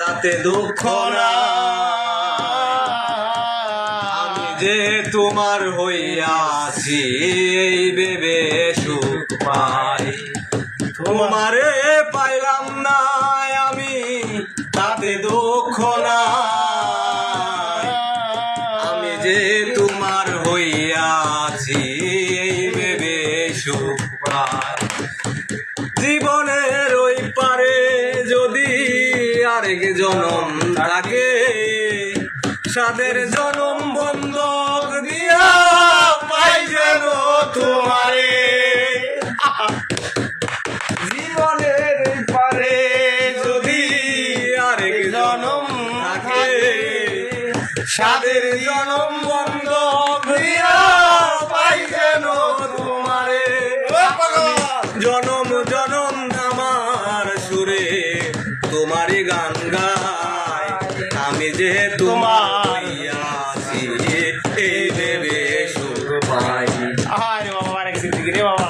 তাতে দুঃখ না, আমি যে তোমার হইয়াছি এই ভেবে সুখ পাই। তোমারে পাইলাম না আমি তাতে দুঃখ না, আমি যে তোমার হইয়াছি এই ভেবে সুখ পাই। জীবনের ওই পারে যদি আরেক জনম থাকে, সাদের জনম বন্ধক দিয়া পাই যেন তোমারে। জীবনের ওই পারে যদি আরেক জনম থাকে, সাদের জনম বন্ধক দিয়া পাই যেন তোমারে। জনম জনম আমার সুরে তোমারই গান গাই, আমি যে তোমার আছি এই ভেবে সুখ পাই। আরে বাবা, আরেক জিন্দেগি রে বাবা।